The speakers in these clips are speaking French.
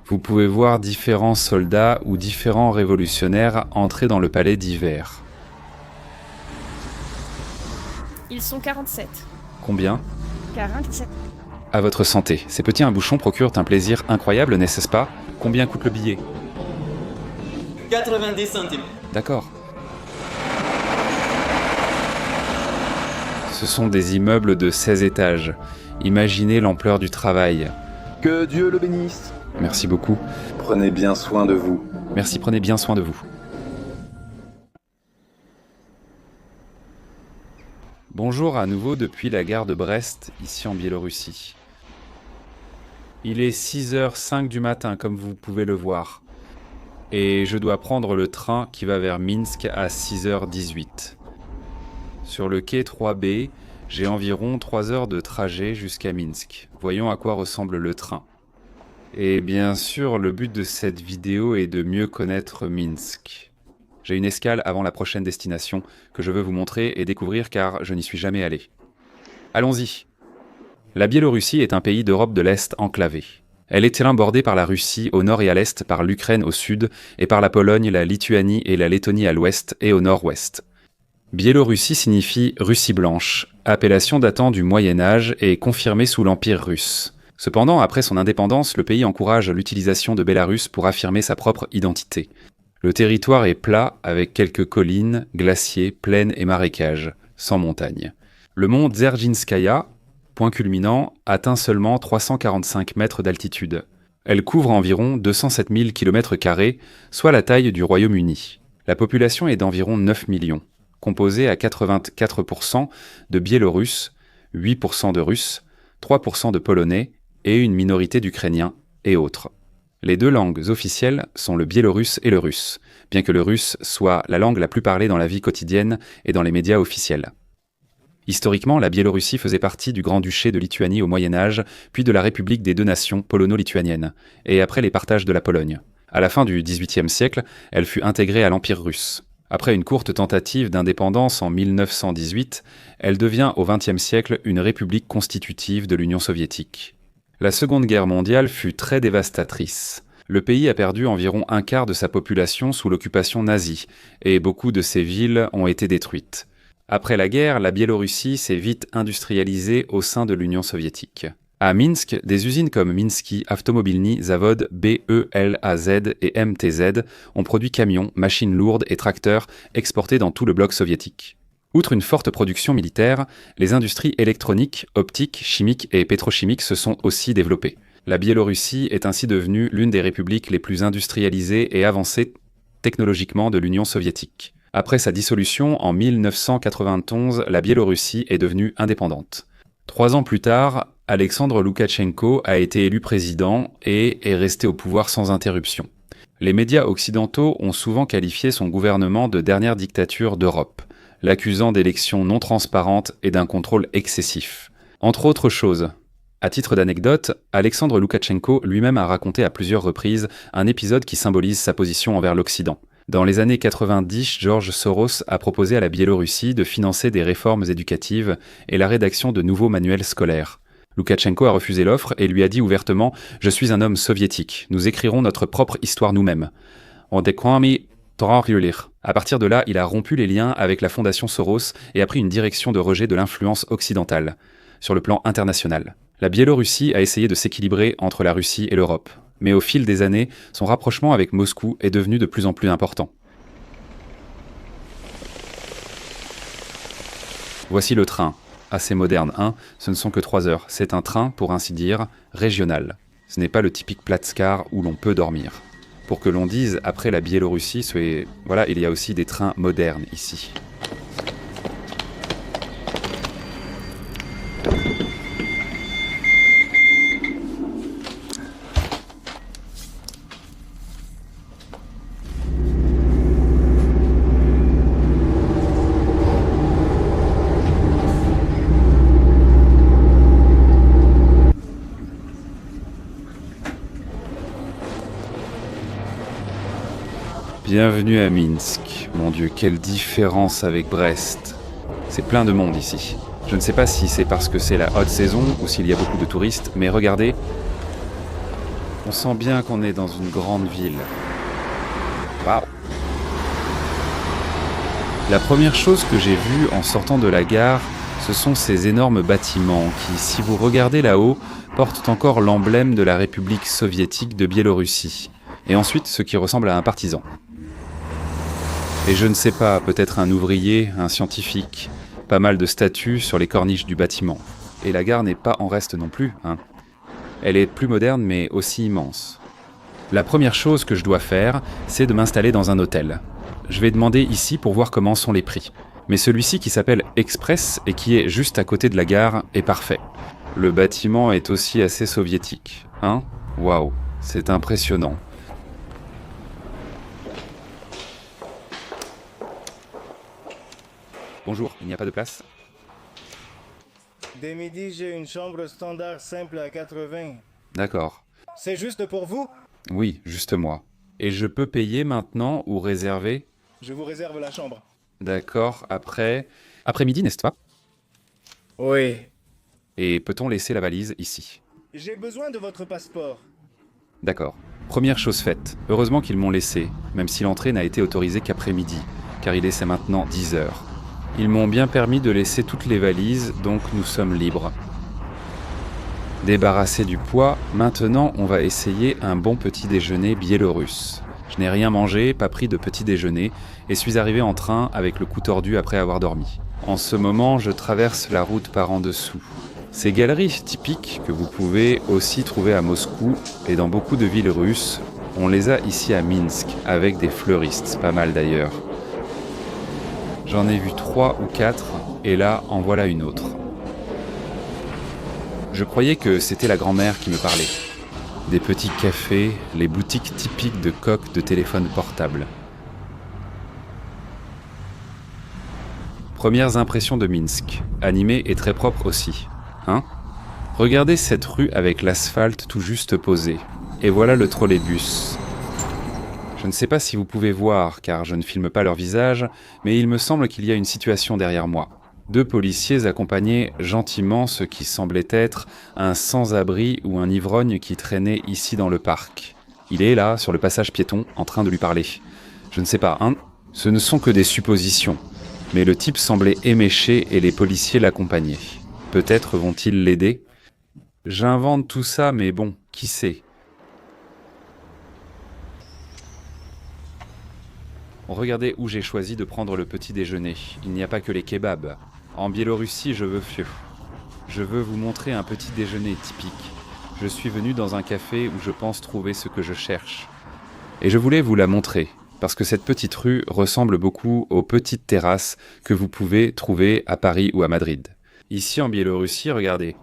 Vous pouvez voir différents soldats ou différents révolutionnaires entrer dans le palais d'hiver. Ils sont 47. Combien ? 47. À votre santé. Ces petits bouchons procurent un plaisir incroyable, n'est-ce pas ? Combien coûte le billet ? 90 centimes. D'accord. Ce sont des immeubles de 16 étages. Imaginez l'ampleur du travail. Que Dieu le bénisse. Merci beaucoup. Prenez bien soin de vous. Merci, prenez bien soin de vous. Bonjour à nouveau depuis la gare de Brest, ici en Biélorussie. Il est 6h05 du matin, comme vous pouvez le voir. Et je dois prendre le train qui va vers Minsk à 6h18. Sur le quai 3B, j'ai environ 3 heures de trajet jusqu'à Minsk. Voyons à quoi ressemble le train. Et bien sûr, le but de cette vidéo est de mieux connaître Minsk. J'ai une escale avant la prochaine destination que je veux vous montrer et découvrir car je n'y suis jamais allé. Allons-y. La Biélorussie est un pays d'Europe de l'Est enclavé. Elle est terrain bordée par la Russie au nord et à l'est, par l'Ukraine au sud, et par la Pologne, la Lituanie et la Lettonie à l'ouest et au nord-ouest. Biélorussie signifie Russie blanche, appellation datant du Moyen-Âge et confirmée sous l'Empire russe. Cependant, après son indépendance, le pays encourage l'utilisation de Bélarus pour affirmer sa propre identité. Le territoire est plat avec quelques collines, glaciers, plaines et marécages, sans montagnes. Le mont Dzerjinskaya, point culminant, atteint seulement 345 mètres d'altitude. Elle couvre environ 207 000 km², soit la taille du Royaume-Uni. La population est d'environ 9 millions, composée à 84% de Biélorusses, 8% de Russes, 3% de Polonais et une minorité d'Ukrainiens et autres. Les deux langues officielles sont le biélorusse et le russe, bien que le russe soit la langue la plus parlée dans la vie quotidienne et dans les médias officiels. Historiquement, la Biélorussie faisait partie du Grand-Duché de Lituanie au Moyen-Âge, puis de la République des deux nations polono-lituaniennes, et après les partages de la Pologne. À la fin du XVIIIe siècle, elle fut intégrée à l'Empire russe. Après une courte tentative d'indépendance en 1918, elle devient au XXe siècle une république constitutive de l'Union soviétique. La Seconde Guerre mondiale fut très dévastatrice. Le pays a perdu environ un quart de sa population sous l'occupation nazie, et beaucoup de ses villes ont été détruites. Après la guerre, la Biélorussie s'est vite industrialisée au sein de l'Union soviétique. À Minsk, des usines comme Minsky Avtomobilny Zavod BELAZ et MTZ ont produit camions, machines lourdes et tracteurs exportés dans tout le bloc soviétique. Outre une forte production militaire, les industries électroniques, optiques, chimiques et pétrochimiques se sont aussi développées. La Biélorussie est ainsi devenue l'une des républiques les plus industrialisées et avancées technologiquement de l'Union soviétique. Après sa dissolution en 1991, la Biélorussie est devenue indépendante. 3 ans plus tard, Alexandre Loukachenko a été élu président et est resté au pouvoir sans interruption. Les médias occidentaux ont souvent qualifié son gouvernement de dernière dictature d'Europe, l'accusant d'élections non transparentes et d'un contrôle excessif. Entre autres choses, à titre d'anecdote, Alexandre Loukachenko lui-même a raconté à plusieurs reprises un épisode qui symbolise sa position envers l'Occident. Dans les années 90, George Soros a proposé à la Biélorussie de financer des réformes éducatives et la rédaction de nouveaux manuels scolaires. Loukachenko a refusé l'offre et lui a dit ouvertement « Je suis un homme soviétique, nous écrirons notre propre histoire nous-mêmes. » À partir de là, il a rompu les liens avec la fondation Soros et a pris une direction de rejet de l'influence occidentale, sur le plan international. La Biélorussie a essayé de s'équilibrer entre la Russie et l'Europe, mais au fil des années, son rapprochement avec Moscou est devenu de plus en plus important. Voici le train, assez moderne, ce ne sont que 3 heures. C'est un train, pour ainsi dire, régional. Ce n'est pas le typique platzkar où l'on peut dormir. Pour que l'on dise après la Biélorussie, voilà, il y a aussi des trains modernes ici. Bienvenue à Minsk. Mon Dieu, quelle différence avec Brest. C'est plein de monde ici. Je ne sais pas si c'est parce que c'est la haute saison ou s'il y a beaucoup de touristes, mais regardez. On sent bien qu'on est dans une grande ville. Waouh! La première chose que j'ai vue en sortant de la gare, ce sont ces énormes bâtiments qui, si vous regardez là-haut, portent encore l'emblème de la République soviétique de Biélorussie. Et ensuite, ce qui ressemble à un partisan. Et je ne sais pas, peut-être un ouvrier, un scientifique. Pas mal de statues sur les corniches du bâtiment. Et la gare n'est pas en reste non plus, hein. Elle est plus moderne mais aussi immense. La première chose que je dois faire, c'est de m'installer dans un hôtel. Je vais demander ici pour voir comment sont les prix. Mais celui-ci qui s'appelle Express et qui est juste à côté de la gare est parfait. Le bâtiment est aussi assez soviétique, hein? Waouh, c'est impressionnant. Bonjour, il n'y a pas de place? Dès midi, j'ai une chambre standard simple à 80. D'accord. C'est juste pour vous? Oui, juste moi. Et je peux payer maintenant ou réserver? Je vous réserve la chambre. D'accord, après-midi, n'est-ce pas? Oui. Et peut-on laisser la valise ici? J'ai besoin de votre passeport. D'accord. Première chose faite. Heureusement qu'ils m'ont laissé, même si l'entrée n'a été autorisée qu'après-midi, car il est maintenant 10 heures. Ils m'ont bien permis de laisser toutes les valises, donc nous sommes libres. Débarrassé du poids, maintenant on va essayer un bon petit déjeuner biélorusse. Je n'ai rien mangé, pas pris de petit déjeuner, et suis arrivé en train avec le cou tordu après avoir dormi. En ce moment, je traverse la route par en dessous. Ces galeries typiques que vous pouvez aussi trouver à Moscou et dans beaucoup de villes russes, on les a ici à Minsk, avec des fleuristes, pas mal d'ailleurs. J'en ai vu 3 ou 4, et là, en voilà une autre. Je croyais que c'était la grand-mère qui me parlait. Des petits cafés, les boutiques typiques de coques de téléphone portable. Premières impressions de Minsk, animé et très propre aussi. Hein? Regardez cette rue avec l'asphalte tout juste posé. Et voilà le trolleybus. Je ne sais pas si vous pouvez voir, car je ne filme pas leur visage, mais il me semble qu'il y a une situation derrière moi. 2 policiers accompagnaient gentiment ce qui semblait être un sans-abri ou un ivrogne qui traînait ici dans le parc. Il est là, sur le passage piéton, en train de lui parler. Je ne sais pas, hein? Ce ne sont que des suppositions. Mais le type semblait éméché et les policiers l'accompagnaient. Peut-être vont-ils l'aider? J'invente tout ça, mais bon, qui sait? Regardez où j'ai choisi de prendre le petit déjeuner. Il n'y a pas que les kebabs. En Biélorussie, je veux vous montrer un petit déjeuner typique. Je suis venu dans un café où je pense trouver ce que je cherche. Et je voulais vous la montrer, parce que cette petite rue ressemble beaucoup aux petites terrasses que vous pouvez trouver à Paris ou à Madrid. Ici en Biélorussie, regardez.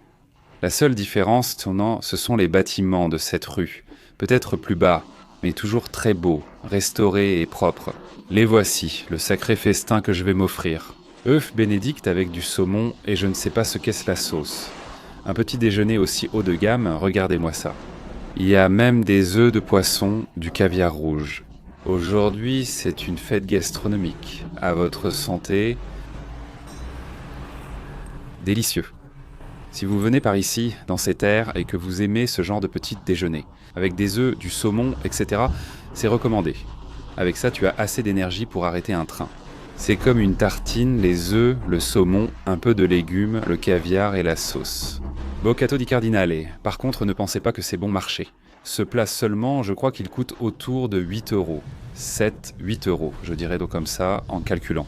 La seule différence, ce sont les bâtiments de cette rue. Peut-être plus bas, mais toujours très beaux, restaurés et propres. Les voici, le sacré festin que je vais m'offrir. Œufs bénédicts avec du saumon et je ne sais pas ce qu'est la sauce. Un petit déjeuner aussi haut de gamme, regardez-moi ça. Il y a même des œufs de poisson, du caviar rouge. Aujourd'hui, c'est une fête gastronomique. À votre santé. Délicieux. Si vous venez par ici, dans ces terres, et que vous aimez ce genre de petit déjeuner, avec des œufs, du saumon, etc., c'est recommandé. Avec ça, tu as assez d'énergie pour arrêter un train. C'est comme une tartine, les œufs, le saumon, un peu de légumes, le caviar et la sauce. Boccato di Cardinale. Par contre, ne pensez pas que c'est bon marché. Ce plat seulement, je crois qu'il coûte autour de 8 euros. 7, 8 euros, je dirais donc comme ça, en calculant.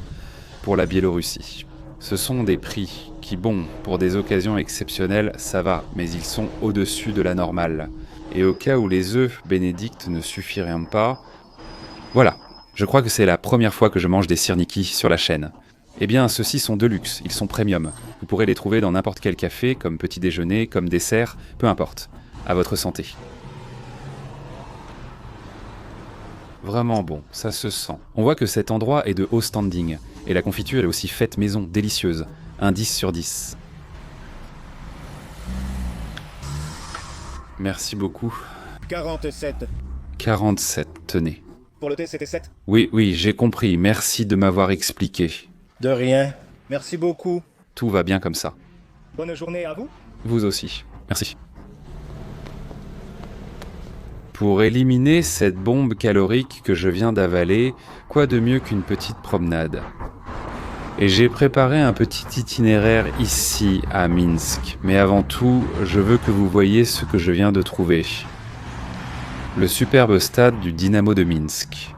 Pour la Biélorussie. Ce sont des prix qui, bon, pour des occasions exceptionnelles, ça va, mais ils sont au-dessus de la normale. Et au cas où les œufs bénédicts ne suffiraient pas... Voilà, je crois que c'est la première fois que je mange des sirniki sur la chaîne. Eh bien, ceux-ci sont de luxe, ils sont premium. Vous pourrez les trouver dans n'importe quel café, comme petit déjeuner, comme dessert, peu importe. À votre santé. Vraiment bon, ça se sent. On voit que cet endroit est de haut standing. Et la confiture est aussi faite maison, délicieuse. Un 10 sur 10. Merci beaucoup. 47. 47, tenez. Pour le thé, c'était 7. Oui, j'ai compris. Merci de m'avoir expliqué. De rien. Merci beaucoup. Tout va bien comme ça. Bonne journée à vous. Vous aussi. Merci. Pour éliminer cette bombe calorique que je viens d'avaler, quoi de mieux qu'une petite promenade? Et j'ai préparé un petit itinéraire ici, à Minsk. Mais avant tout, je veux que vous voyiez ce que je viens de trouver. Le superbe stade du Dynamo de Minsk.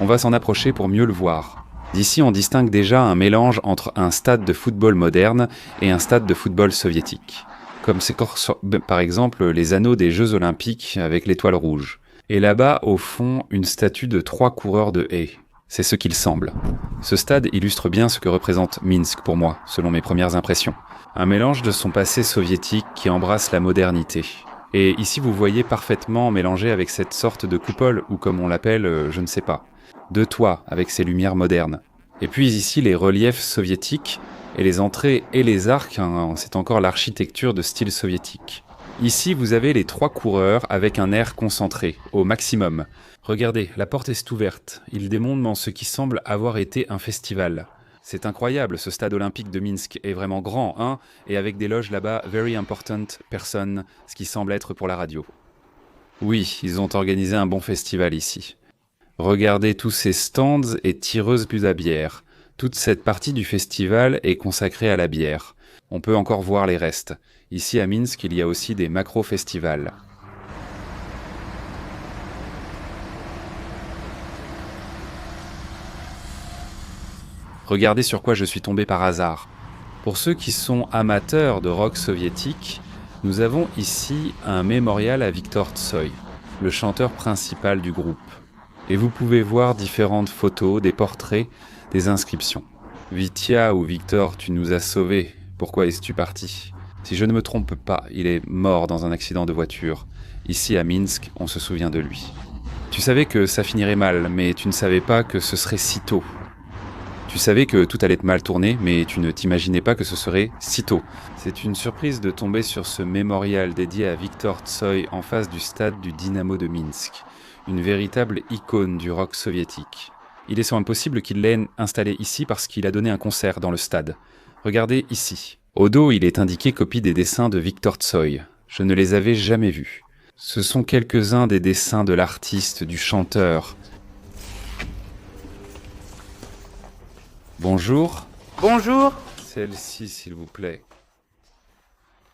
On va s'en approcher pour mieux le voir. D'ici, on distingue déjà un mélange entre un stade de football moderne et un stade de football soviétique. Comme c'est par exemple les anneaux des Jeux Olympiques avec l'étoile rouge. Et là-bas, au fond, une statue de 3 coureurs de haies. C'est ce qu'il semble. Ce stade illustre bien ce que représente Minsk pour moi, selon mes premières impressions. Un mélange de son passé soviétique qui embrasse la modernité. Et ici, vous voyez parfaitement mélangé avec cette sorte de coupole, ou comme on l'appelle, je ne sais pas, de toit avec ses lumières modernes. Et puis ici, les reliefs soviétiques, et les entrées et les arcs, c'est encore l'architecture de style soviétique. Ici, vous avez les 3 coureurs avec un air concentré, au maximum. Regardez, la porte est ouverte. Il démontre ce qui semble avoir été un festival. C'est incroyable, ce stade olympique de Minsk est vraiment grand, hein, et avec des loges là-bas, very important person, ce qui semble être pour la radio. Oui, ils ont organisé un bon festival ici. Regardez tous ces stands et tireuses à bière. Toute cette partie du festival est consacrée à la bière. On peut encore voir les restes. Ici à Minsk, il y a aussi des macro-festivals. Regardez sur quoi je suis tombé par hasard. Pour ceux qui sont amateurs de rock soviétique, nous avons ici un mémorial à Viktor Tsoi, le chanteur principal du groupe. Et vous pouvez voir différentes photos, des portraits, des inscriptions. Vitya ou Victor, tu nous as sauvés. Pourquoi es-tu parti? Si je ne me trompe pas, il est mort dans un accident de voiture. Ici à Minsk, on se souvient de lui. Tu savais que ça finirait mal, mais tu ne savais pas que ce serait si tôt. Tu savais que tout allait mal tourner, mais tu ne t'imaginais pas que ce serait si tôt. C'est une surprise de tomber sur ce mémorial dédié à Viktor Tsoi en face du stade du Dynamo de Minsk. Une véritable icône du rock soviétique. Il est sans impossible qu'il l'ait installé ici parce qu'il a donné un concert dans le stade. Regardez ici. Au dos, il est indiqué copie des dessins de Viktor Tsoi. Je ne les avais jamais vus. Ce sont quelques-uns des dessins de l'artiste, du chanteur. Bonjour. Bonjour, Celle-ci, s'il vous plaît.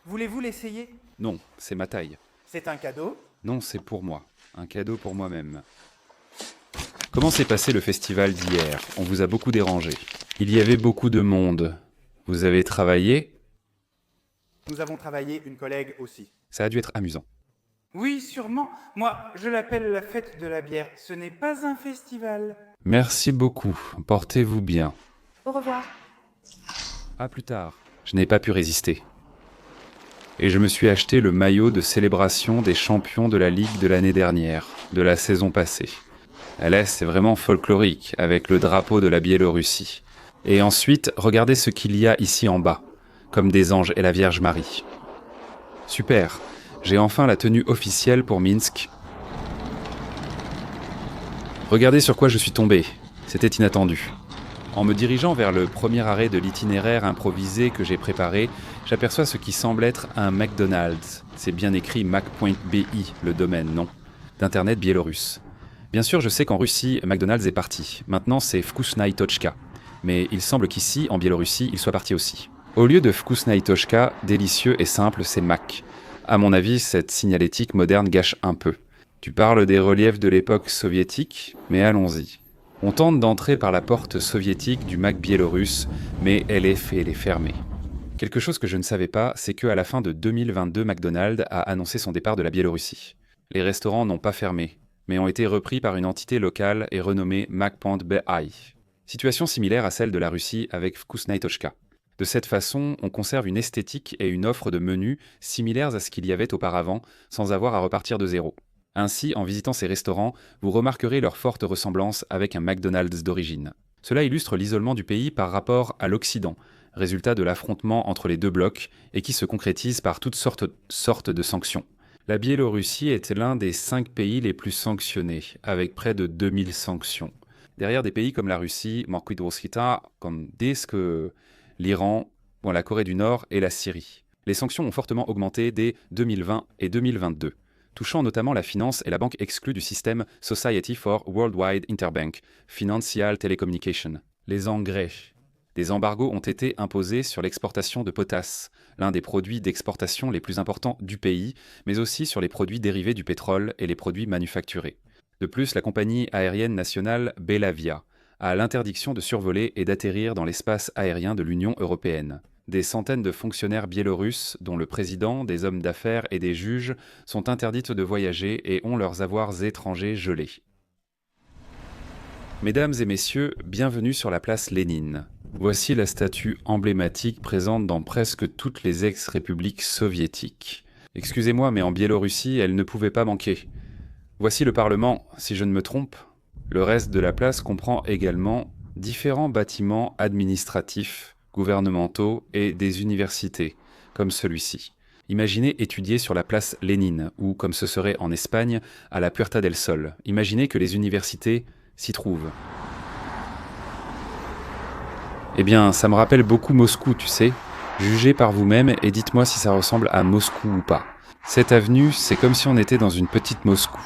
voulez-vous l'essayer? Non, c'est ma taille. C'est un cadeau. Non, c'est pour moi. Un cadeau pour moi-même. Comment s'est passé le festival d'hier? On vous a beaucoup dérangé. Il y avait beaucoup de monde. Vous avez travaillé? Nous avons travaillé, une collègue aussi. Ça a dû être amusant. Oui, sûrement. Moi, je l'appelle la fête de la bière. Ce n'est pas un festival. Merci beaucoup. Portez-vous bien. Au revoir. À plus tard. Je n'ai pas pu résister. Et je me suis acheté le maillot de célébration des champions de la Ligue de l'année dernière, de la saison passée. Là, c'est vraiment folklorique, avec le drapeau de la Biélorussie. Et ensuite, regardez ce qu'il y a ici en bas, comme des anges et la Vierge Marie. Super, j'ai enfin la tenue officielle pour Minsk. Regardez sur quoi je suis tombé, c'était inattendu. En me dirigeant vers le premier arrêt de l'itinéraire improvisé que j'ai préparé, j'aperçois ce qui semble être un McDonald's. C'est bien écrit Mac.bi, le domaine, non, d'Internet biélorusse. Bien sûr, je sais qu'en Russie, McDonald's est parti. Maintenant, c'est Vkusnaya Tochka. Mais il semble qu'ici, en Biélorussie, il soit parti aussi. Au lieu de Vkusnaya Tochka, délicieux et simple, c'est Mac. À mon avis, cette signalétique moderne gâche un peu. Tu parles des reliefs de l'époque soviétique, mais allons-y. On tente d'entrer par la porte soviétique du Mac biélorusse, mais elle est fermée. Quelque chose que je ne savais pas, c'est qu'à la fin de 2022, McDonald's a annoncé son départ de la Biélorussie. Les restaurants n'ont pas fermé, mais ont été repris par une entité locale et renommée Mac.bi. Situation similaire à celle de la Russie avec Vkusnaya Tochka. De cette façon, on conserve une esthétique et une offre de menus similaires à ce qu'il y avait auparavant, sans avoir à repartir de zéro. Ainsi, en visitant ces restaurants, vous remarquerez leur forte ressemblance avec un McDonald's d'origine. Cela illustre l'isolement du pays par rapport à l'Occident, résultat de l'affrontement entre les deux blocs et qui se concrétise par toutes sortes de sanctions. La Biélorussie est l'un des 5 pays les plus sanctionnés, avec près de 2000 sanctions. Derrière des pays comme la Russie, comme Disk, l'Iran, la Corée du Nord et la Syrie. Les sanctions ont fortement augmenté dès 2020 et 2022. touchant notamment la finance et la banque exclue du système Society for Worldwide Interbank, Financial Telecommunication, les engrais. Des embargos ont été imposés sur l'exportation de potasse, l'un des produits d'exportation les plus importants du pays, mais aussi sur les produits dérivés du pétrole et les produits manufacturés. De plus, la compagnie aérienne nationale Belavia a l'interdiction de survoler et d'atterrir dans l'espace aérien de l'Union européenne. Des centaines de fonctionnaires biélorusses, dont le président, des hommes d'affaires et des juges, sont interdites de voyager et ont leurs avoirs étrangers gelés. Mesdames et messieurs, bienvenue sur la place Lénine. Voici la statue emblématique présente dans presque toutes les ex-républiques soviétiques. Excusez-moi, mais en Biélorussie, elle ne pouvait pas manquer. Voici le Parlement, si je ne me trompe. Le reste de la place comprend également différents bâtiments administratifs, gouvernementaux et des universités, comme celui-ci. Imaginez étudier sur la place Lénine, ou comme ce serait en Espagne, à la Puerta del Sol. Imaginez que les universités s'y trouvent. Eh bien, ça me rappelle beaucoup Moscou, tu sais. Jugez par vous-même et dites-moi si ça ressemble à Moscou ou pas. Cette avenue, c'est comme si on était dans une petite Moscou.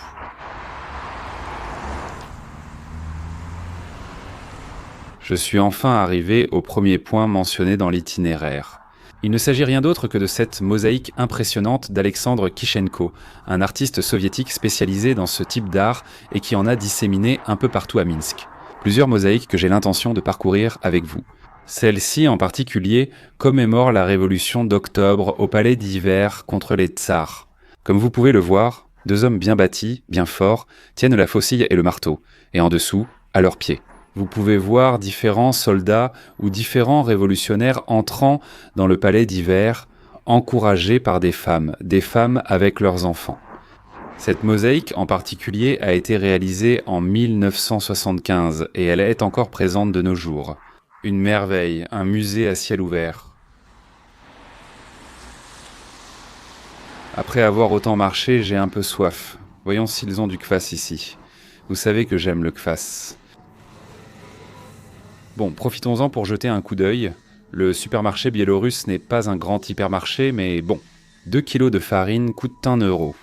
Je suis enfin arrivé au premier point mentionné dans l'itinéraire. Il ne s'agit rien d'autre que de cette mosaïque impressionnante d'Alexandre Kishenko, un artiste soviétique spécialisé dans ce type d'art et qui en a disséminé un peu partout à Minsk. Plusieurs mosaïques que j'ai l'intention de parcourir avec vous. Celle-ci en particulier commémore la révolution d'octobre au palais d'hiver contre les tsars. Comme vous pouvez le voir, deux hommes bien bâtis, bien forts, tiennent la faucille et le marteau, et en dessous, à leurs pieds. Vous pouvez voir différents soldats ou différents révolutionnaires entrant dans le palais d'hiver, encouragés par des femmes avec leurs enfants. Cette mosaïque en particulier a été réalisée en 1975 et elle est encore présente de nos jours. Une merveille, un musée à ciel ouvert. Après avoir autant marché, j'ai un peu soif. Voyons s'ils ont du kvass ici. Vous savez que j'aime le kvass. Bon, profitons-en pour jeter un coup d'œil. Le supermarché biélorusse n'est pas un grand hypermarché, mais bon. 2 kilos de farine coûtent 1 euro.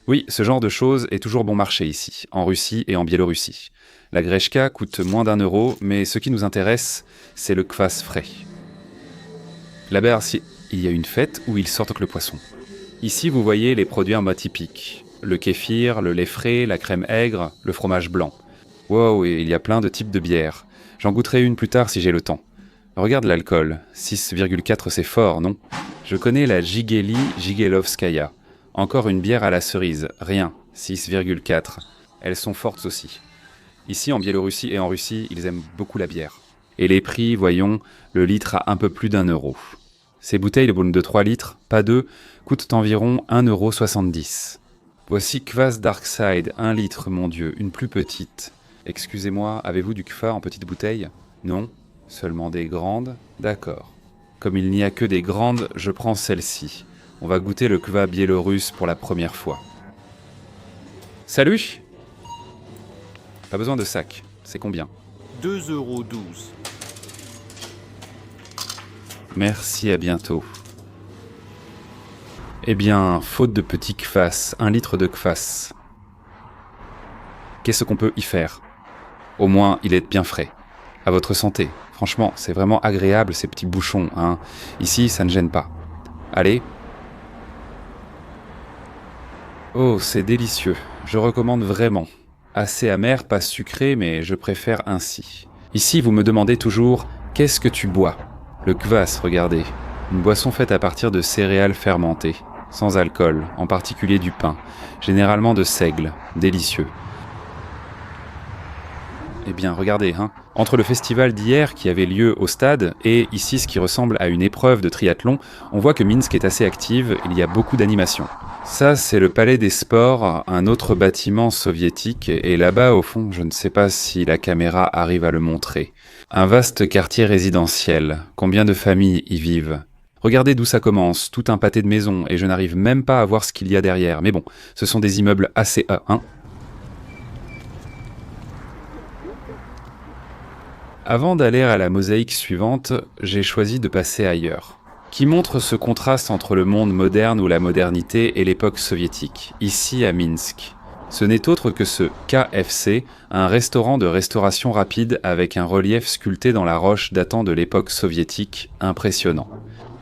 Oui, ce genre de choses est toujours bon marché ici, en Russie et en Biélorussie. La grechka coûte moins d'1 euro, mais ce qui nous intéresse, c'est le kvass frais. Là-bas, il y a une fête où ils sortent le poisson. Ici, vous voyez les produits en mode typique. Le kéfir, le lait frais, la crème aigre, le fromage blanc. Wow, et il y a plein de types de bières. J'en goûterai une plus tard si j'ai le temps. Regarde l'alcool, 6,4 c'est fort, non? Je connais la Jigeli Jigelovskaya. Encore une bière à la cerise, rien, 6,4. Elles sont fortes aussi. Ici, en Biélorussie et en Russie, ils aiment beaucoup la bière. Et les prix, voyons, le litre à un peu plus d'1 euro. Ces bouteilles de 3 litres, pas 2, coûtent environ 1,70 €. Voici Kvass Darkside, 1 litre, mon Dieu, une plus petite. Excusez-moi, avez-vous du kva en petite bouteille? Non? Seulement des grandes? D'accord. Comme il n'y a que des grandes, je prends celle-ci. On va goûter le kva biélorusse pour la première fois. Salut! Pas besoin de sac. C'est combien? 2,12 €. Merci, à bientôt. Eh bien, faute de petit kvass, 1 litre de kvass. Qu'est-ce qu'on peut y faire? Au moins, il est bien frais. À votre santé. Franchement, c'est vraiment agréable ces petits bouchons, hein. Ici, ça ne gêne pas. Allez. Oh, c'est délicieux. Je recommande vraiment. Assez amer, pas sucré, mais je préfère ainsi. Ici, vous me demandez toujours « Qu'est-ce que tu bois ?» Le kvass, regardez. Une boisson faite à partir de céréales fermentées, sans alcool, en particulier du pain, généralement de seigle, délicieux. Eh bien, regardez, hein. Entre le festival d'hier qui avait lieu au stade et ici ce qui ressemble à une épreuve de triathlon, on voit que Minsk est assez active, il y a beaucoup d'animations. Ça, c'est le palais des sports, un autre bâtiment soviétique, et là-bas, au fond, je ne sais pas si la caméra arrive à le montrer. Un vaste quartier résidentiel. Combien de familles y vivent? Regardez d'où ça commence, tout un pâté de maisons, et je n'arrive même pas à voir ce qu'il y a derrière. Mais bon, ce sont des immeubles assez A1. Avant d'aller à la mosaïque suivante, j'ai choisi de passer ailleurs. qui montre ce contraste entre le monde moderne ou la modernité et l'époque soviétique, ici à Minsk. Ce n'est autre que ce KFC, un restaurant de restauration rapide avec un relief sculpté dans la roche datant de l'époque soviétique, impressionnant.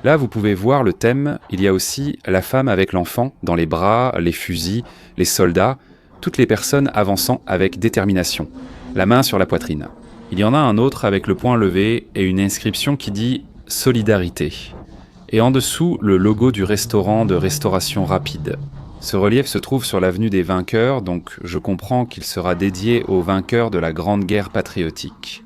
Là, vous pouvez voir le thème, il y a aussi la femme avec l'enfant, dans les bras, les fusils, les soldats, toutes les personnes avançant avec détermination, la main sur la poitrine. Il y en a un autre avec le poing levé et une inscription qui dit « Solidarité ». Et en dessous, le logo du restaurant de restauration rapide. Ce relief se trouve sur l'avenue des Vainqueurs, donc je comprends qu'il sera dédié aux vainqueurs de la Grande Guerre patriotique.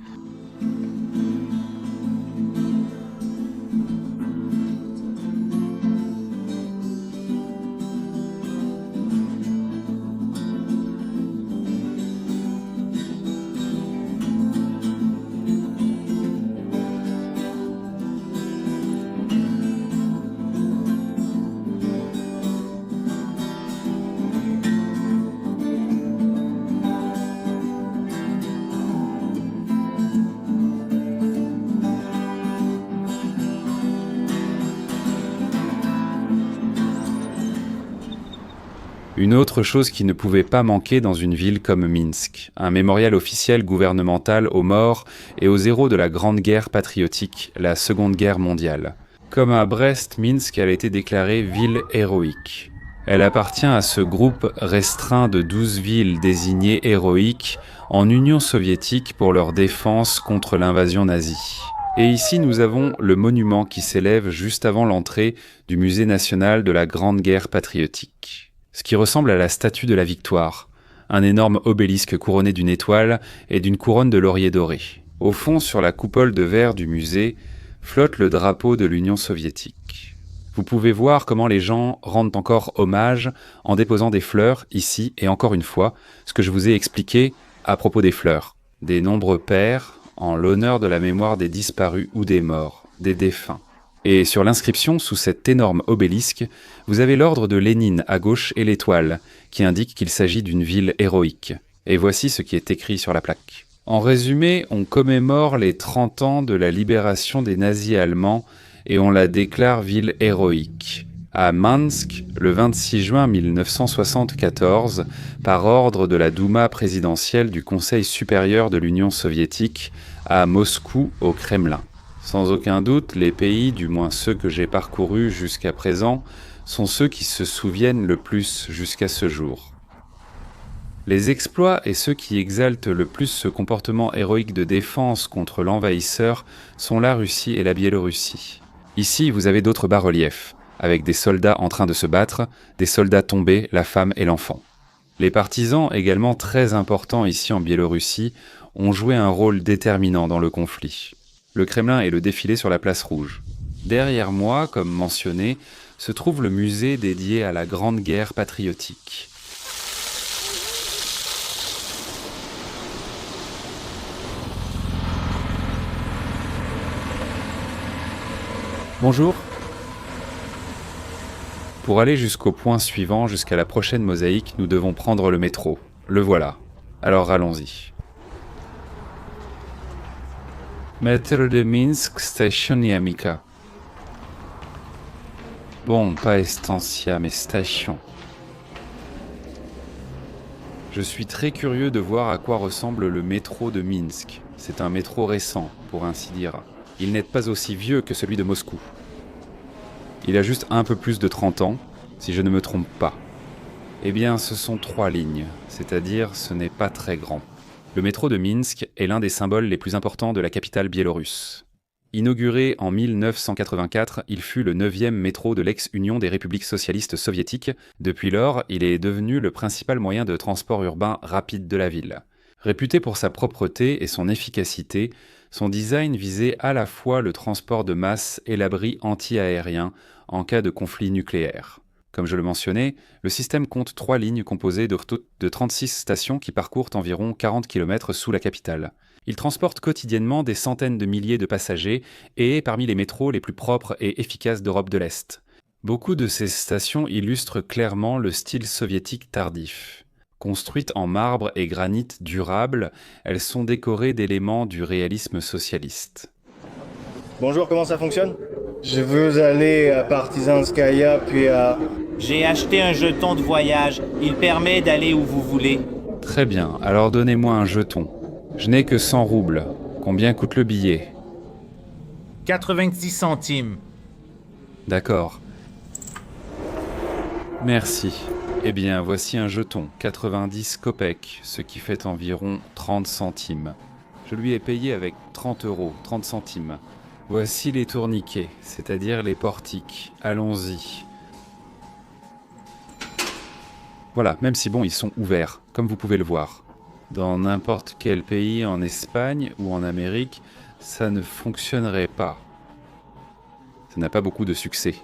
Une autre chose qui ne pouvait pas manquer dans une ville comme Minsk, un mémorial officiel gouvernemental aux morts et aux héros de la Grande Guerre patriotique, la Seconde Guerre mondiale. Comme à Brest, Minsk a été déclarée ville héroïque. Elle appartient à ce groupe restreint de 12 villes désignées héroïques en Union soviétique pour leur défense contre l'invasion nazie. Et ici, nous avons le monument qui s'élève juste avant l'entrée du Musée national de la Grande Guerre patriotique. Ce qui ressemble à la statue de la Victoire, un énorme obélisque couronné d'une étoile et d'une couronne de laurier doré. Au fond, sur la coupole de verre du musée, flotte le drapeau de l'Union soviétique. Vous pouvez voir comment les gens rendent encore hommage en déposant des fleurs ici et encore une fois, ce que je vous ai expliqué à propos des fleurs. Des nombreux pères en l'honneur de la mémoire des disparus ou des morts, des défunts. Et sur l'inscription, sous cet énorme obélisque, vous avez l'ordre de Lénine à gauche et l'étoile, qui indique qu'il s'agit d'une ville héroïque. Et voici ce qui est écrit sur la plaque. En résumé, on commémore les 30 ans de la libération des nazis allemands et on la déclare ville héroïque. À Minsk, le 26 juin 1974, par ordre de la Douma présidentielle du Conseil supérieur de l'Union soviétique, à Moscou, au Kremlin. Sans aucun doute, les pays, du moins ceux que j'ai parcourus jusqu'à présent, sont ceux qui se souviennent le plus jusqu'à ce jour. Les exploits et ceux qui exaltent le plus ce comportement héroïque de défense contre l'envahisseur sont la Russie et la Biélorussie. Ici, vous avez d'autres bas-reliefs, avec des soldats en train de se battre, des soldats tombés, la femme et l'enfant. Les partisans, également très importants ici en Biélorussie, ont joué un rôle déterminant dans le conflit. Le Kremlin et le défilé sur la place rouge. Derrière moi, comme mentionné, se trouve le musée dédié à la Grande Guerre patriotique. Bonjour. Pour aller jusqu'au point suivant, jusqu'à la prochaine mosaïque, nous devons prendre le métro. Le voilà. Alors allons-y. Métro de Minsk, station Yamika. Bon, pas estancia, mais station. Je suis très curieux de voir à quoi ressemble le métro de Minsk. C'est un métro récent, pour ainsi dire. Il n'est pas aussi vieux que celui de Moscou. Il a juste un peu plus de 30 ans, si je ne me trompe pas. Eh bien, ce sont 3 lignes, c'est-à-dire ce n'est pas très grand. Le métro de Minsk est l'un des symboles les plus importants de la capitale biélorusse. Inauguré en 1984, il fut le 9e métro de l'ex-Union des républiques socialistes soviétiques. Depuis lors, il est devenu le principal moyen de transport urbain rapide de la ville. Réputé pour sa propreté et son efficacité, son design visait à la fois le transport de masse et l'abri anti-aérien en cas de conflit nucléaire. Comme je le mentionnais, le système compte 3 lignes composées de 36 stations qui parcourent environ 40 km sous la capitale. Il transporte quotidiennement des centaines de milliers de passagers et est parmi les métros les plus propres et efficaces d'Europe de l'Est. Beaucoup de ces stations illustrent clairement le style soviétique tardif. Construites en marbre et granit durable, elles sont décorées d'éléments du réalisme socialiste. Bonjour, comment ça fonctionne? Je veux aller à Partizanskaya puis à... J'ai acheté un jeton de voyage. Il permet d'aller où vous voulez. Très bien, alors donnez-moi un jeton. Je n'ai que 100 roubles. Combien coûte le billet? 90 centimes. D'accord. Merci. Eh bien, voici un jeton, 90 kopecks, ce qui fait environ 30 centimes. Je lui ai payé avec 30 euros, 30 centimes. Voici les tourniquets, c'est-à-dire les portiques. Allons-y. Voilà, même si bon, ils sont ouverts, comme vous pouvez le voir. Dans n'importe quel pays, en Espagne ou en Amérique, ça ne fonctionnerait pas. Ça n'a pas beaucoup de succès.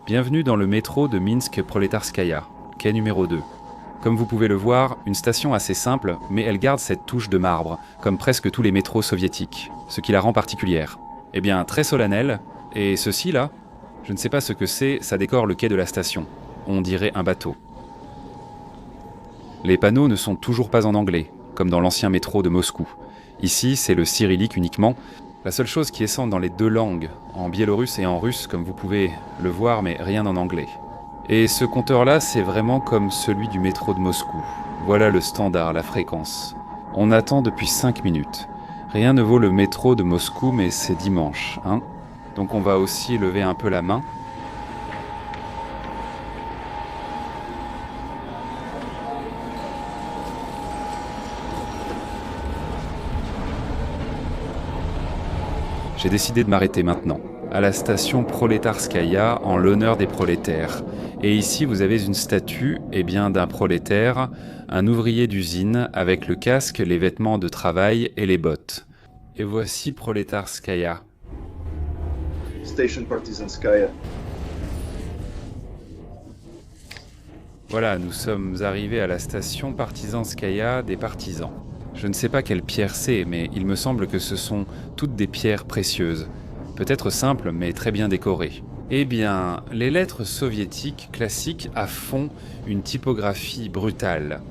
Bienvenue dans le métro de Minsk Proletarskaya, quai numéro 2. Comme vous pouvez le voir, une station assez simple, mais elle garde cette touche de marbre, comme presque tous les métros soviétiques, ce qui la rend particulière. Eh bien, très solennelle, et ceci là, je ne sais pas ce que c'est, ça décore le quai de la station. On dirait un bateau. Les panneaux ne sont toujours pas en anglais, comme dans l'ancien métro de Moscou. Ici, c'est le cyrillique uniquement. La seule chose qui est sans dans les deux langues, en biélorusse et en russe, comme vous pouvez le voir, mais rien en anglais. Et ce compteur-là, c'est vraiment comme celui du métro de Moscou. Voilà le standard, la fréquence. On attend depuis 5 minutes. Rien ne vaut le métro de Moscou, mais c'est dimanche, hein. Donc on va aussi lever un peu la main. J'ai décidé de m'arrêter maintenant, à la station Proletarskaya, en l'honneur des prolétaires. Et ici, vous avez une statue, d'un prolétaire, un ouvrier d'usine, avec le casque, les vêtements de travail et les bottes. Et voici Proletarskaya. Station Partizanskaya. Voilà, nous sommes arrivés à la station Partizanskaya des partisans. Je ne sais pas quelle pierre c'est, mais il me semble que ce sont toutes des pierres précieuses. Peut-être simples, mais très bien décorées. Eh bien, les lettres soviétiques classiques à fond une typographie brutale.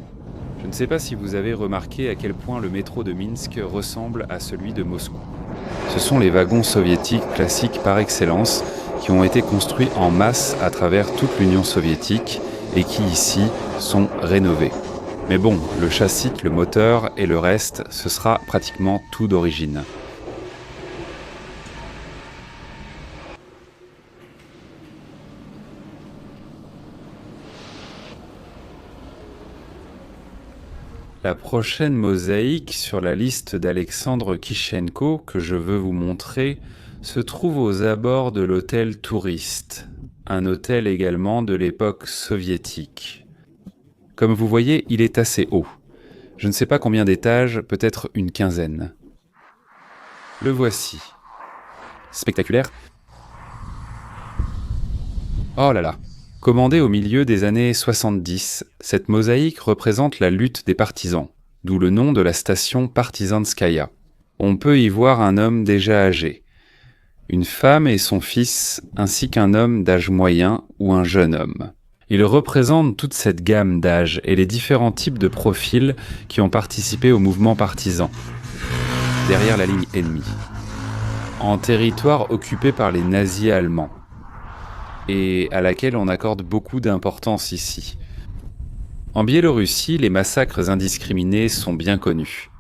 Je ne sais pas si vous avez remarqué à quel point le métro de Minsk ressemble à celui de Moscou. Ce sont les wagons soviétiques classiques par excellence qui ont été construits en masse à travers toute l'Union soviétique et qui ici sont rénovés. Mais bon, le châssis, le moteur et le reste, ce sera pratiquement tout d'origine. La prochaine mosaïque sur la liste d'Alexandre Kishenko que je veux vous montrer se trouve aux abords de l'hôtel Touriste, un hôtel également de l'époque soviétique. Comme vous voyez, il est assez haut. Je ne sais pas combien d'étages, peut-être une quinzaine. Le voici. Spectaculaire. Oh là là. Commandée au milieu des années 70, cette mosaïque représente la lutte des partisans, d'où le nom de la station Partizanskaya. On peut y voir un homme déjà âgé, une femme et son fils, ainsi qu'un homme d'âge moyen ou un jeune homme. Il représente toute cette gamme d'âge et les différents types de profils qui ont participé au mouvement partisan, derrière la ligne ennemie, en territoire occupé par les nazis allemands, et à laquelle on accorde beaucoup d'importance ici. En Biélorussie, les massacres indiscriminés sont bien connus.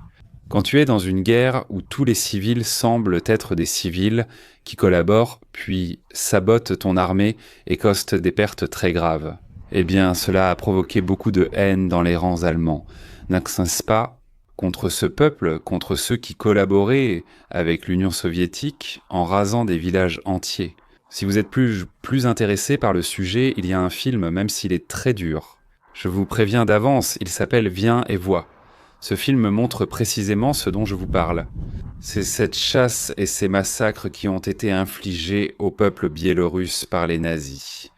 Quand tu es dans une guerre où tous les civils semblent être des civils qui collaborent, puis sabotent ton armée et causent des pertes très graves, eh bien cela a provoqué beaucoup de haine dans les rangs allemands, n'est-ce pas, contre ce peuple, contre ceux qui collaboraient avec l'Union soviétique en rasant des villages entiers. Si vous êtes plus intéressé par le sujet, il y a un film, même s'il est très dur. Je vous préviens d'avance, il s'appelle Viens et vois. Ce film montre précisément ce dont je vous parle. C'est cette chasse et ces massacres qui ont été infligés au peuple biélorusse par les nazis.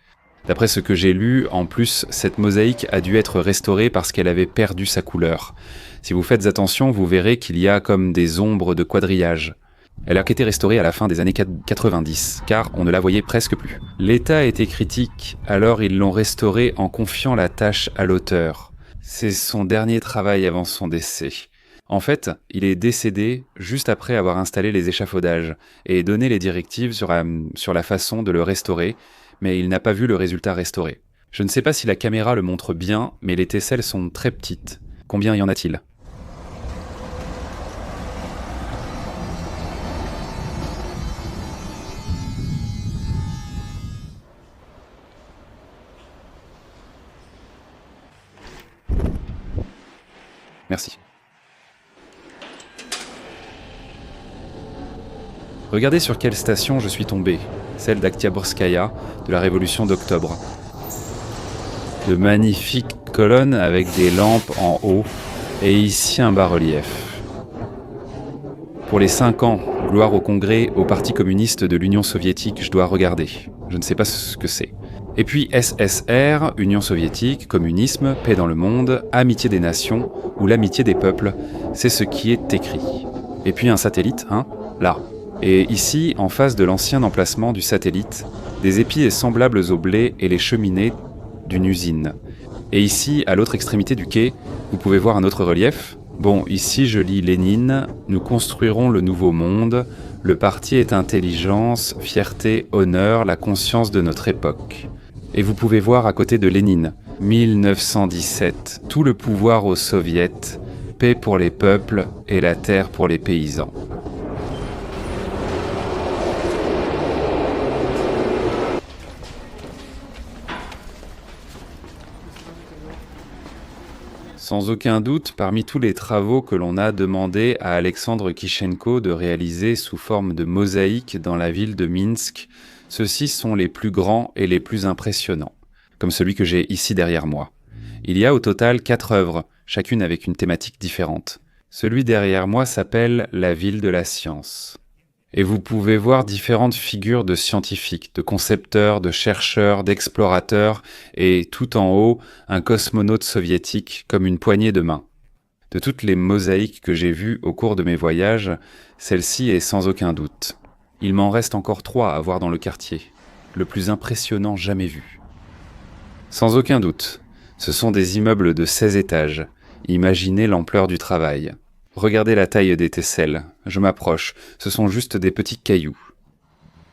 D'après ce que j'ai lu, en plus, cette mosaïque a dû être restaurée parce qu'elle avait perdu sa couleur. Si vous faites attention, vous verrez qu'il y a comme des ombres de quadrillage. Elle a été restaurée à la fin des années 90, car on ne la voyait presque plus. L'état était critique, alors ils l'ont restaurée en confiant la tâche à l'auteur. C'est son dernier travail avant son décès. En fait, il est décédé juste après avoir installé les échafaudages et donné les directives sur la façon de le restaurer, mais il n'a pas vu le résultat restauré. Je ne sais pas si la caméra le montre bien, mais les tesselles sont très petites. Combien y en a-t-il ? Merci. Regardez sur quelle station je suis tombé, celle d'Oktyabrskaya, de la Révolution d'Octobre. De magnifiques colonnes avec des lampes en haut, et ici un bas-relief. Pour les 5 ans, gloire au Congrès, au Parti communiste de l'Union soviétique, je dois regarder. Je ne sais pas ce que c'est. Et puis SSR, Union soviétique, communisme, paix dans le monde, amitié des nations ou l'amitié des peuples, c'est ce qui est écrit. Et puis un satellite, là. Et ici, en face de l'ancien emplacement du satellite, des épis semblables au blé et les cheminées d'une usine. Et ici, à l'autre extrémité du quai, vous pouvez voir un autre relief. Bon, ici je lis Lénine, nous construirons le nouveau monde, le parti est intelligence, fierté, honneur, la conscience de notre époque. Et vous pouvez voir à côté de Lénine, 1917, tout le pouvoir aux soviets, paix pour les peuples et la terre pour les paysans. Sans aucun doute, parmi tous les travaux que l'on a demandé à Alexandre Kishenko de réaliser sous forme de mosaïque dans la ville de Minsk, ceux-ci sont les plus grands et les plus impressionnants, comme celui que j'ai ici derrière moi. Il y a au total 4 œuvres, chacune avec une thématique différente. Celui derrière moi s'appelle « La ville de la science ». Et vous pouvez voir différentes figures de scientifiques, de concepteurs, de chercheurs, d'explorateurs, et tout en haut, un cosmonaute soviétique comme une poignée de main. De toutes les mosaïques que j'ai vues au cours de mes voyages, celle-ci est sans aucun doute. Il m'en reste encore 3 à voir dans le quartier, le plus impressionnant jamais vu. Sans aucun doute, ce sont des immeubles de 16 étages. Imaginez l'ampleur du travail. Regardez la taille des tesselles. Je m'approche. Ce sont juste des petits cailloux.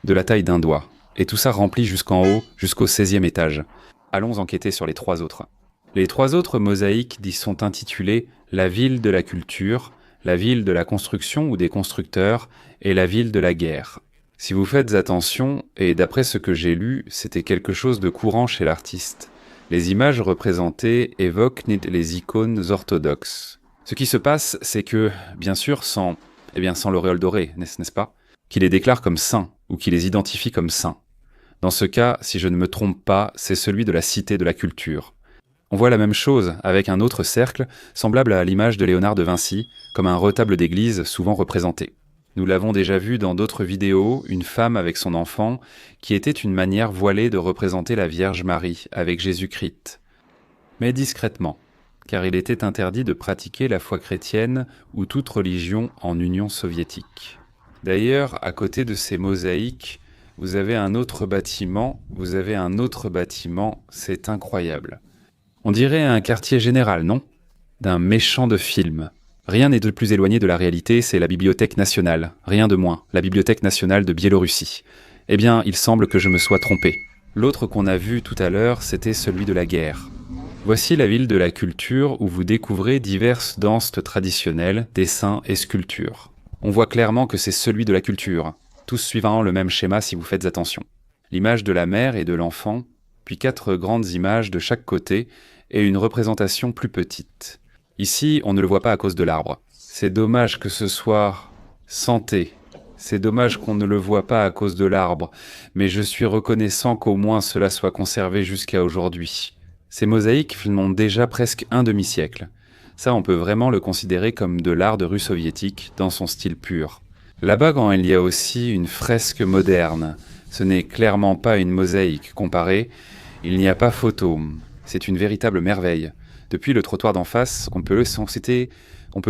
De la taille d'un doigt. Et tout ça rempli jusqu'en haut, jusqu'au 16e étage. Allons enquêter sur les 3 autres. Les 3 autres mosaïques sont intitulées « La ville de la culture », « La ville de la construction ou des constructeurs » et « La ville de la guerre ». Si vous faites attention, et d'après ce que j'ai lu, c'était quelque chose de courant chez l'artiste. Les images représentées évoquent les icônes orthodoxes. Ce qui se passe, c'est que, bien sûr, sans l'auréole dorée, n'est-ce pas, qui les déclare comme saints, ou qui les identifie comme saints. Dans ce cas, si je ne me trompe pas, c'est celui de la cité de la culture. On voit la même chose avec un autre cercle, semblable à l'image de Léonard de Vinci, comme un retable d'église souvent représenté. Nous l'avons déjà vu dans d'autres vidéos, une femme avec son enfant, qui était une manière voilée de représenter la Vierge Marie avec Jésus-Christ. Mais discrètement, car il était interdit de pratiquer la foi chrétienne ou toute religion en Union soviétique. D'ailleurs, à côté de ces mosaïques, vous avez un autre bâtiment, c'est incroyable. On dirait un quartier général, non ? D'un méchant de film. Rien n'est de plus éloigné de la réalité, c'est la Bibliothèque nationale, rien de moins, la Bibliothèque nationale de Biélorussie. Eh bien, il semble que je me sois trompé. L'autre qu'on a vu tout à l'heure, c'était celui de la guerre. Voici la ville de la culture où vous découvrez diverses danses traditionnelles, dessins et sculptures. On voit clairement que c'est celui de la culture, tous suivant le même schéma si vous faites attention. L'image de la mère et de l'enfant, puis 4 grandes images de chaque côté et une représentation plus petite. Ici, on ne le voit pas à cause de l'arbre. C'est dommage que ce soit santé. C'est dommage qu'on ne le voit pas à cause de l'arbre, mais je suis reconnaissant qu'au moins cela soit conservé jusqu'à aujourd'hui. Ces mosaïques ont déjà presque un demi-siècle. Ça, on peut vraiment le considérer comme de l'art de rue soviétique dans son style pur. Là-bas, quand il y a aussi une fresque moderne, ce n'est clairement pas une mosaïque comparée, il n'y a pas photo. C'est une véritable merveille. Depuis le trottoir d'en face, on peut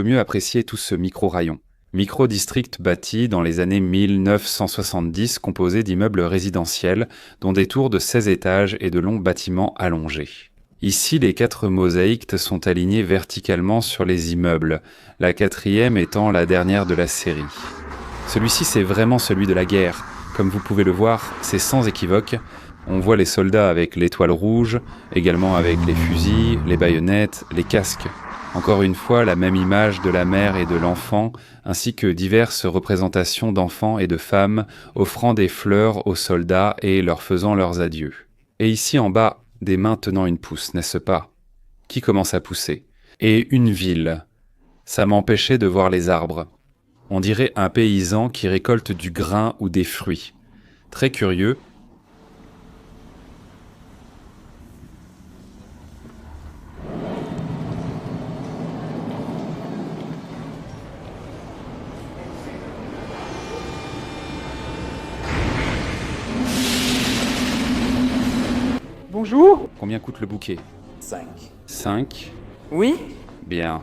mieux apprécier tout ce micro-rayon. Micro-district bâti dans les années 1970, composé d'immeubles résidentiels, dont des tours de 16 étages et de longs bâtiments allongés. Ici, les 4 mosaïques sont alignées verticalement sur les immeubles, la 4e étant la dernière de la série. Celui-ci, c'est vraiment celui de la guerre. Comme vous pouvez le voir, c'est sans équivoque. On voit les soldats avec l'étoile rouge, également avec les fusils, les baïonnettes, les casques. Encore une fois, la même image de la mère et de l'enfant, ainsi que diverses représentations d'enfants et de femmes offrant des fleurs aux soldats et leur faisant leurs adieux. Et ici en bas, des mains tenant une pousse, n'est-ce pas? Qui commence à pousser? Et une ville. Ça m'empêchait de voir les arbres. On dirait un paysan qui récolte du grain ou des fruits. Très curieux. Bonjour. Combien coûte le bouquet? 5. 5. Oui? Bien.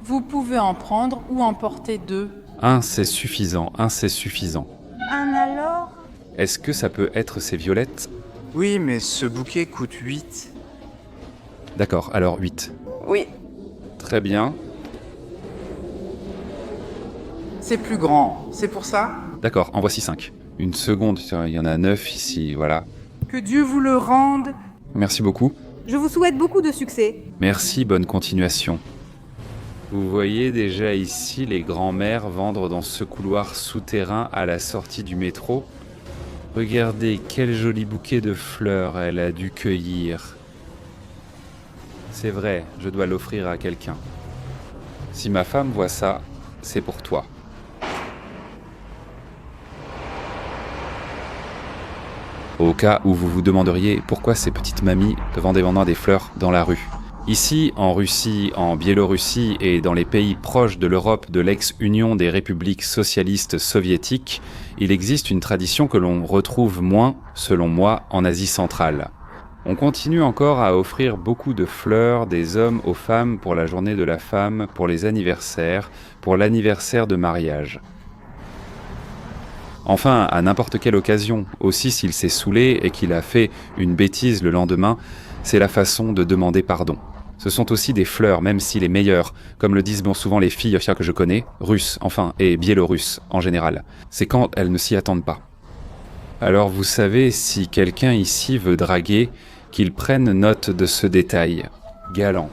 Vous pouvez en prendre ou en porter 2. Un, c'est suffisant. Un, c'est suffisant. Un alors? Est-ce que ça peut être ces violettes? Oui, mais ce bouquet coûte 8. D'accord, alors 8. Oui. Très bien. C'est plus grand, c'est pour ça? D'accord, en voici 5. Une seconde, il y en a 9 ici, voilà. Que Dieu vous le rende. Merci beaucoup. Je vous souhaite beaucoup de succès. Merci, bonne continuation. Vous voyez déjà ici les grands-mères vendre dans ce couloir souterrain à la sortie du métro. Regardez quel joli bouquet de fleurs elle a dû cueillir. C'est vrai, je dois l'offrir à quelqu'un. Si ma femme voit ça, c'est pour toi. Au cas où vous vous demanderiez pourquoi ces petites mamies vendant des fleurs dans la rue. Ici, en Russie, en Biélorussie et dans les pays proches de l'Europe de l'ex-Union des républiques socialistes soviétiques, il existe une tradition que l'on retrouve moins, selon moi, en Asie centrale. On continue encore à offrir beaucoup de fleurs des hommes aux femmes pour la journée de la femme, pour les anniversaires, pour l'anniversaire de mariage. Enfin, à n'importe quelle occasion, aussi s'il s'est saoulé et qu'il a fait une bêtise le lendemain, c'est la façon de demander pardon. Ce sont aussi des fleurs, même si les meilleures, comme le disent bon souvent les filles que je connais, russes, enfin, et biélorusses en général. C'est quand elles ne s'y attendent pas. Alors vous savez, si quelqu'un ici veut draguer, qu'il prenne note de ce détail. Galant.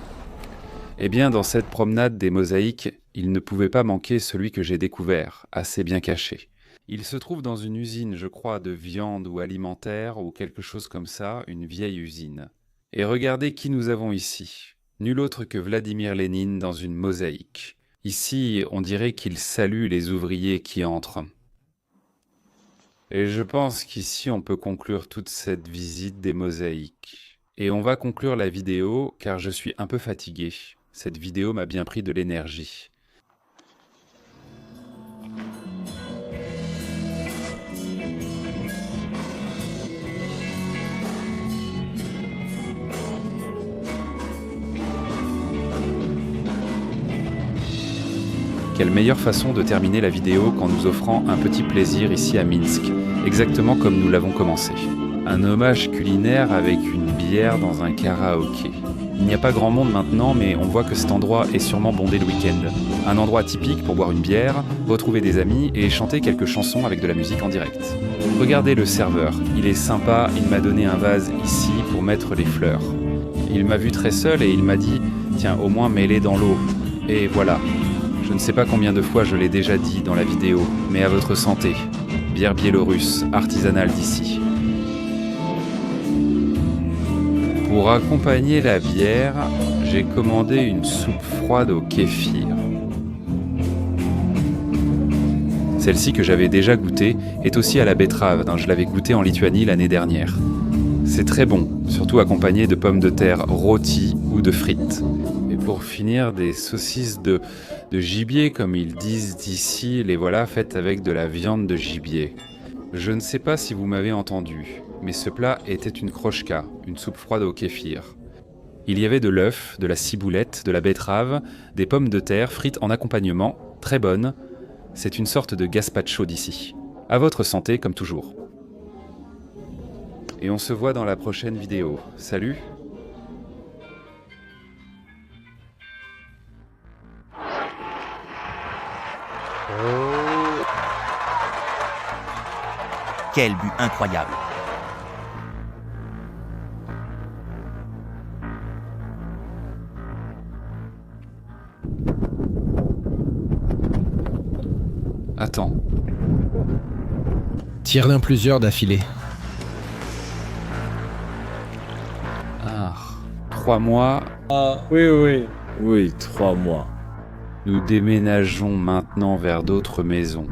Eh bien, dans cette promenade des mosaïques, il ne pouvait pas manquer celui que j'ai découvert, assez bien caché. Il se trouve dans une usine, je crois, de viande ou alimentaire, ou quelque chose comme ça, une vieille usine. Et regardez qui nous avons ici. Nul autre que Vladimir Lénine dans une mosaïque. Ici, on dirait qu'il salue les ouvriers qui entrent. Et je pense qu'ici, on peut conclure toute cette visite des mosaïques. Et on va conclure la vidéo, car je suis un peu fatigué. Cette vidéo m'a bien pris de l'énergie. Quelle meilleure façon de terminer la vidéo qu'en nous offrant un petit plaisir ici à Minsk, exactement comme nous l'avons commencé. Un hommage culinaire avec une bière dans un karaoké. Il n'y a pas grand monde maintenant, mais on voit que cet endroit est sûrement bondé le week-end. Un endroit typique pour boire une bière, retrouver des amis et chanter quelques chansons avec de la musique en direct. Regardez le serveur, il est sympa, il m'a donné un vase ici pour mettre les fleurs. Il m'a vu très seul et il m'a dit « Tiens, au moins mets-les dans l'eau. » Et voilà. Je ne sais pas combien de fois je l'ai déjà dit dans la vidéo, mais à votre santé. Bière biélorusse, artisanale d'ici. Pour accompagner la bière, j'ai commandé une soupe froide au kéfir. Celle-ci que j'avais déjà goûtée est aussi à la betterave, je l'avais goûtée en Lituanie l'année dernière. C'est très bon, surtout accompagné de pommes de terre rôties ou de frites. Et pour finir, des saucisses de gibier, comme ils disent ici, les voilà faites avec de la viande de gibier. Je ne sais pas si vous m'avez entendu, mais ce plat était une krochka, une soupe froide au kéfir. Il y avait de l'œuf, de la ciboulette, de la betterave, des pommes de terre frites en accompagnement, très bonnes. C'est une sorte de gazpacho d'ici. À votre santé, comme toujours. Et on se voit dans la prochaine vidéo. Salut! Quel but incroyable! Attends. Tire d'un plusieurs d'affilée. Ah, 3 mois. Ah, oui. Oui, 3 mois. Nous déménageons maintenant vers d'autres maisons.